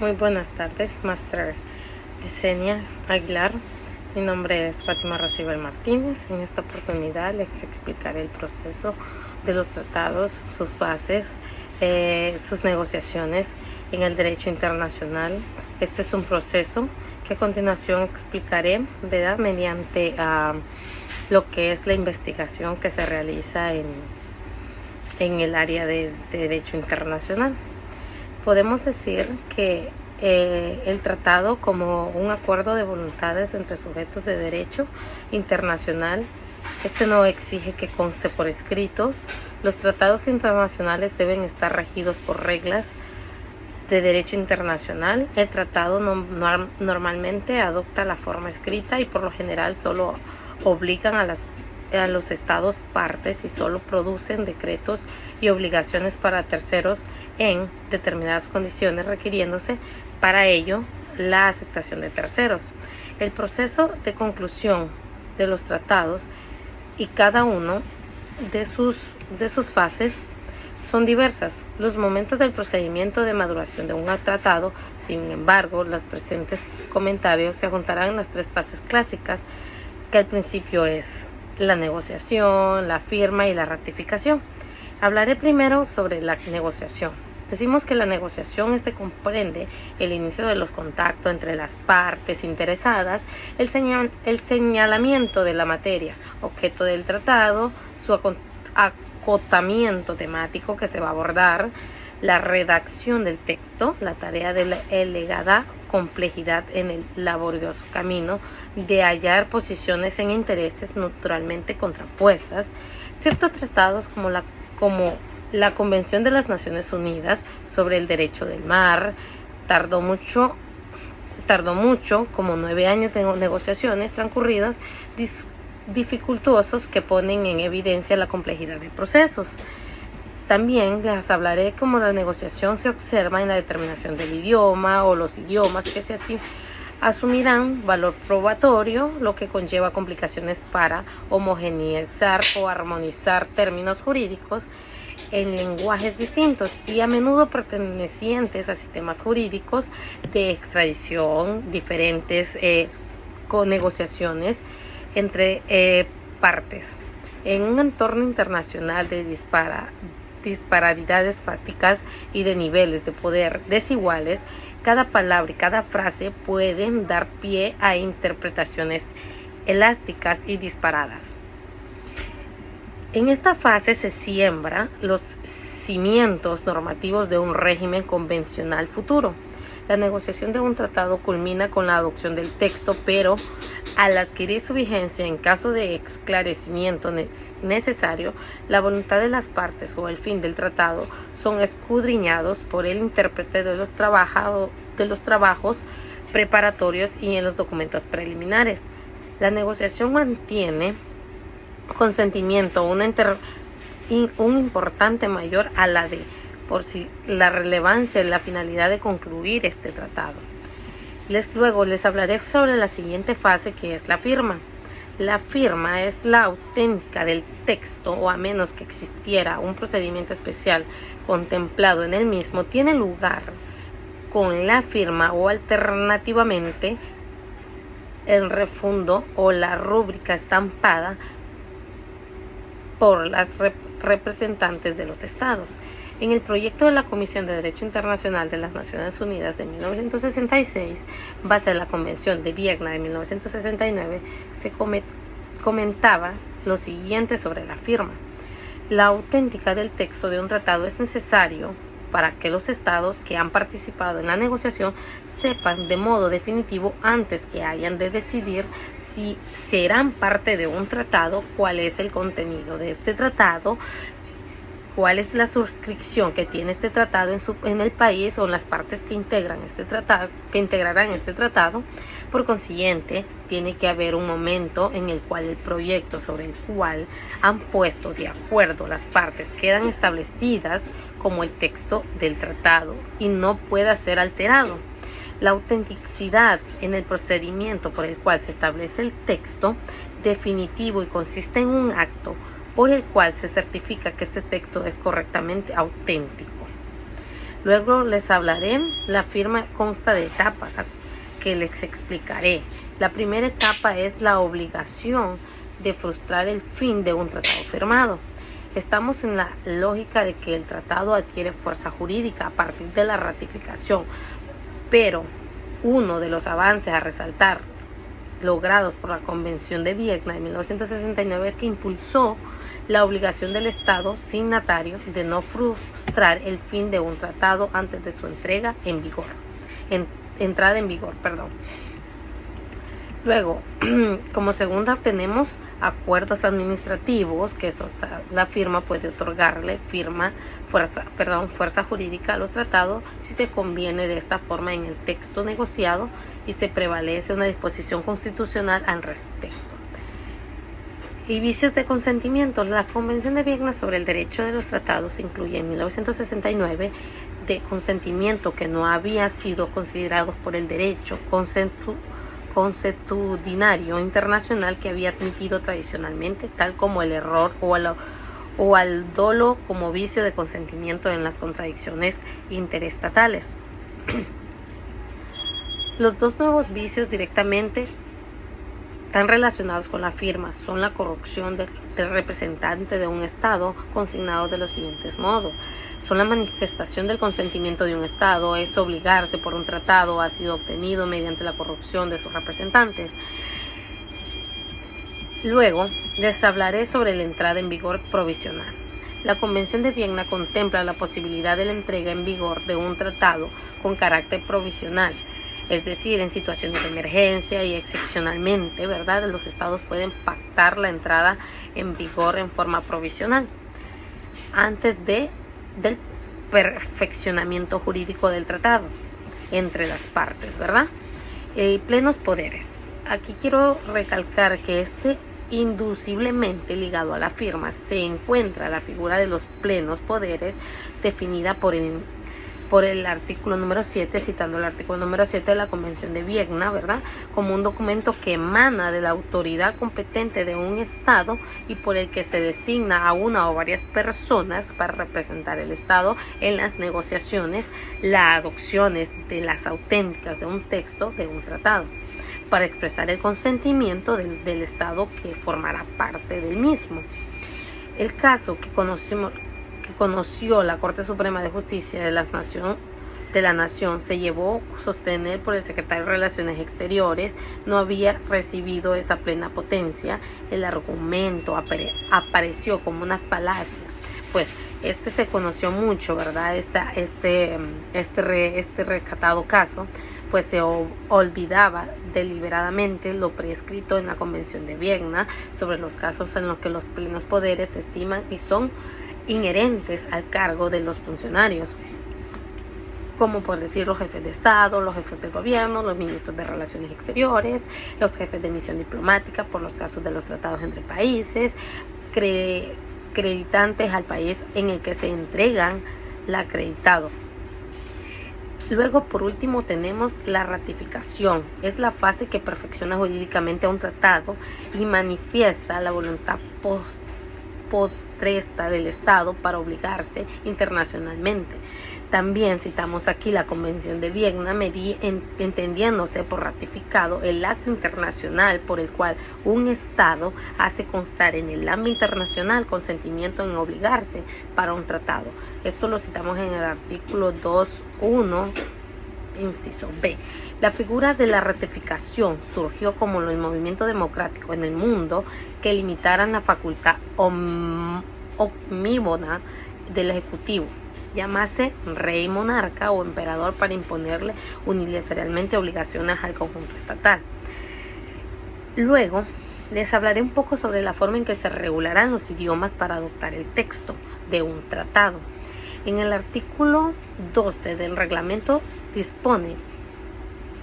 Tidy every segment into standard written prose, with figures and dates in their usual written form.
Muy buenas tardes, Master Yesenia Aguilar. Mi nombre es Fátima Rocíbal Martínez. En esta oportunidad les explicaré el proceso de los tratados, sus fases, sus negociaciones en el derecho internacional. Este es un proceso que a continuación explicaré, ¿verdad?, mediante lo que es la investigación que se realiza en el área de derecho internacional. Podemos decir que el tratado, como un acuerdo de voluntades entre sujetos de derecho internacional, no exige que conste por escritos. Los tratados internacionales deben estar regidos por reglas de derecho internacional. El tratado normalmente adopta la forma escrita y por lo general solo obligan a los estados partes y solo producen decretos y obligaciones para terceros en determinadas condiciones, requiriéndose para ello la aceptación de terceros. El proceso de conclusión de los tratados y cada uno de sus fases son diversas. Los momentos del procedimiento de maduración de un tratado, sin embargo, los presentes comentarios se juntarán en las tres fases clásicas, que al principio es la negociación, la firma y la ratificación. Hablaré primero sobre la negociación. Decimos que la negociación comprende el inicio de los contactos entre las partes interesadas, el señalamiento de la materia, objeto del tratado, su acotamiento temático que se va a abordar, la redacción del texto, la tarea de la elevada complejidad en el laborioso camino de hallar posiciones en intereses naturalmente contrapuestas. Ciertos tratados como la Convención de las Naciones Unidas sobre el Derecho del Mar tardó mucho, como 9 años de negociaciones transcurridas, dificultosos que ponen en evidencia la complejidad de procesos. También les hablaré cómo la negociación se observa en la determinación del idioma o los idiomas que se asumirán valor probatorio, lo que conlleva complicaciones para homogeneizar o armonizar términos jurídicos en lenguajes distintos y a menudo pertenecientes a sistemas jurídicos de extradición diferentes, con negociaciones entre partes. En un entorno internacional de disparidades fácticas y de niveles de poder desiguales, cada palabra y cada frase pueden dar pie a interpretaciones elásticas y disparadas. En esta fase se siembra los cimientos normativos de un régimen convencional futuro. La negociación de un tratado culmina con la adopción del texto, pero al adquirir su vigencia en caso de esclarecimiento necesario, la voluntad de las partes o el fin del tratado son escudriñados por el intérprete de los trabajos preparatorios y en los documentos preliminares. La negociación mantiene consentimiento un importante mayor a la de por sí la relevancia y la finalidad de concluir este tratado. Luego les hablaré sobre la siguiente fase, que es la firma. La firma es la auténtica del texto, o a menos que existiera un procedimiento especial contemplado en el mismo, tiene lugar con la firma o alternativamente el refundo o la rúbrica estampada por las representantes de los estados. En el proyecto de la Comisión de Derecho Internacional de las Naciones Unidas de 1966, base en la Convención de Viena de 1969, se comentaba lo siguiente sobre la firma. La auténtica del texto de un tratado es necesario para que los estados que han participado en la negociación sepan de modo definitivo, antes que hayan de decidir si serán parte de un tratado, cuál es el contenido de este tratado, cuál es la suscripción que tiene este tratado en el país o en las partes que integrarán este tratado. Por consiguiente, tiene que haber un momento en el cual el proyecto sobre el cual han puesto de acuerdo las partes quedan establecidas como el texto del tratado y no pueda ser alterado. La autenticidad en el procedimiento por el cual se establece el texto definitivo y consiste en un acto por el cual se certifica que este texto es correctamente auténtico. Luego les hablaré. La firma consta de etapas que les explicaré. La primera etapa es la obligación de frustrar el fin de un tratado firmado. Estamos en la lógica de que el tratado adquiere fuerza jurídica a partir de la ratificación, pero uno de los avances a resaltar logrados por la Convención de Viena de 1969 es que impulsó la obligación del Estado signatario de no frustrar el fin de un tratado antes de su entrada en vigor. Luego, como segunda tenemos acuerdos administrativos, que la firma puede otorgarle fuerza jurídica a los tratados si se conviene de esta forma en el texto negociado y se prevalece una disposición constitucional al respecto. Y vicios de consentimiento. La Convención de Viena sobre el Derecho de los Tratados incluye en 1969 de consentimiento que no había sido considerados por el derecho consuetudinario internacional que había admitido tradicionalmente, tal como el error o al dolo como vicio de consentimiento en las contradicciones interestatales. Los dos nuevos vicios directamente tan relacionados con la firma son la corrupción del representante de un Estado, consignados de los siguientes modos. Son la manifestación del consentimiento de un Estado, es obligarse por un tratado ha sido obtenido mediante la corrupción de sus representantes. Luego, les hablaré sobre la entrada en vigor provisional. La Convención de Viena contempla la posibilidad de la entrega en vigor de un tratado con carácter provisional, es decir, en situaciones de emergencia y excepcionalmente, ¿verdad? Los estados pueden pactar la entrada en vigor en forma provisional antes del perfeccionamiento jurídico del tratado entre las partes, ¿verdad? Plenos poderes. Aquí quiero recalcar que induciblemente ligado a la firma se encuentra la figura de los plenos poderes definida por el artículo número 7, citando el artículo número 7 de la Convención de Viena, ¿verdad? Como un documento que emana de la autoridad competente de un Estado y por el que se designa a una o varias personas para representar el Estado en las negociaciones, las adopciones de las auténticas de un texto de un tratado, para expresar el consentimiento del Estado que formará parte del mismo. El caso que conoció la Corte Suprema de Justicia de la Nación se llevó a sostener por el secretario de Relaciones Exteriores, no había recibido esa plena potencia. El argumento apareció como una falacia, pues se conoció mucho, ¿verdad? Este rescatado caso, pues se olvidaba deliberadamente lo prescrito en la Convención de Viena sobre los casos en los que los plenos poderes se estiman y son inherentes al cargo de los funcionarios, como por decir los jefes de Estado, los jefes de gobierno, los ministros de Relaciones Exteriores, los jefes de misión diplomática por los casos de los tratados entre países, acreditantes al país en el que se entregan el acreditado. Luego, por último, tenemos la ratificación. Es la fase que perfecciona jurídicamente a un tratado y manifiesta la voluntad postresta del Estado para obligarse internacionalmente. También citamos aquí la Convención de Viena, entendiéndose por ratificado el acto internacional por el cual un Estado hace constar en el ámbito internacional consentimiento en obligarse para un tratado. Esto lo citamos en el artículo 2.1, inciso B. La figura de la ratificación surgió como el movimiento democrático en el mundo que limitaran la facultad omnímoda del Ejecutivo, llamase rey, monarca o emperador, para imponerle unilateralmente obligaciones al conjunto estatal. Luego les hablaré un poco sobre la forma en que se regularán los idiomas para adoptar el texto de un tratado. En el artículo 12 del reglamento dispone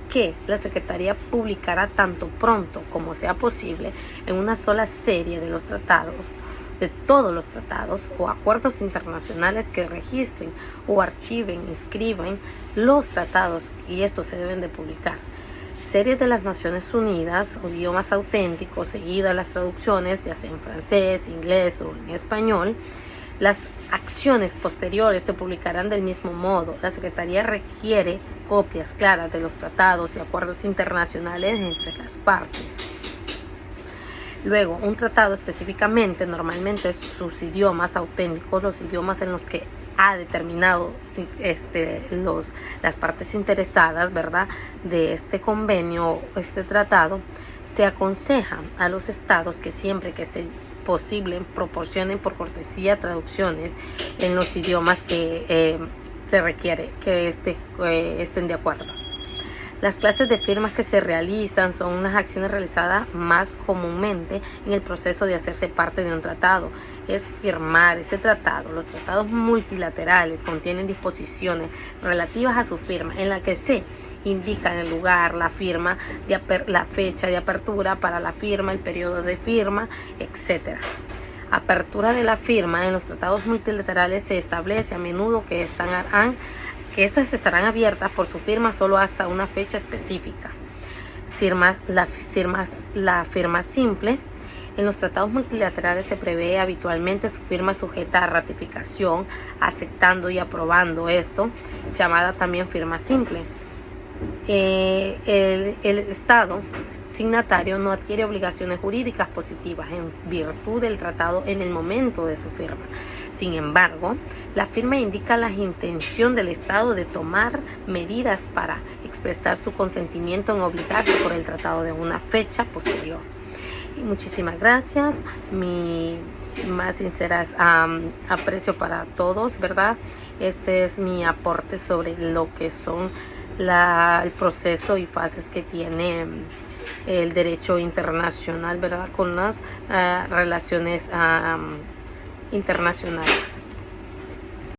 que la Secretaría publicará tanto pronto como sea posible en una sola serie de todos los tratados o acuerdos internacionales que registren o archiven, inscriban los tratados, y estos se deben de publicar. Series de las Naciones Unidas o idiomas auténticos, seguidas las traducciones, ya sea en francés, inglés o en español, las acciones posteriores se publicarán del mismo modo. La Secretaría requiere copias claras de los tratados y acuerdos internacionales entre las partes. Luego, un tratado específicamente, normalmente sus idiomas auténticos, los idiomas en los que ha determinado las partes interesadas, ¿verdad?, de este convenio, este tratado, se aconseja a los estados que siempre que sea posible proporcionen por cortesía traducciones en los idiomas que se requiere que estén de acuerdo. Las clases de firmas que se realizan son unas acciones realizadas más comúnmente en el proceso de hacerse parte de un tratado. Es firmar ese tratado. Los tratados multilaterales contienen disposiciones relativas a su firma en la que se indican el lugar, la firma, la fecha de apertura para la firma, el periodo de firma, etc. Apertura de la firma en los tratados multilaterales se establece a menudo que estas estarán abiertas por su firma solo hasta una fecha específica. La firma simple. En los tratados multilaterales se prevé habitualmente su firma sujeta a ratificación, aceptando y aprobando esto, llamada también firma simple. El Estado signatario no adquiere obligaciones jurídicas positivas en virtud del tratado en el momento de su firma. Sin embargo, la firma indica la intención del Estado de tomar medidas para expresar su consentimiento en obligarse por el tratado de una fecha posterior. Y muchísimas gracias, mi más sinceras aprecio para todos, ¿verdad? Este es mi aporte sobre lo que son el proceso y fases que tiene el derecho internacional, ¿verdad?, con las relaciones internacionales.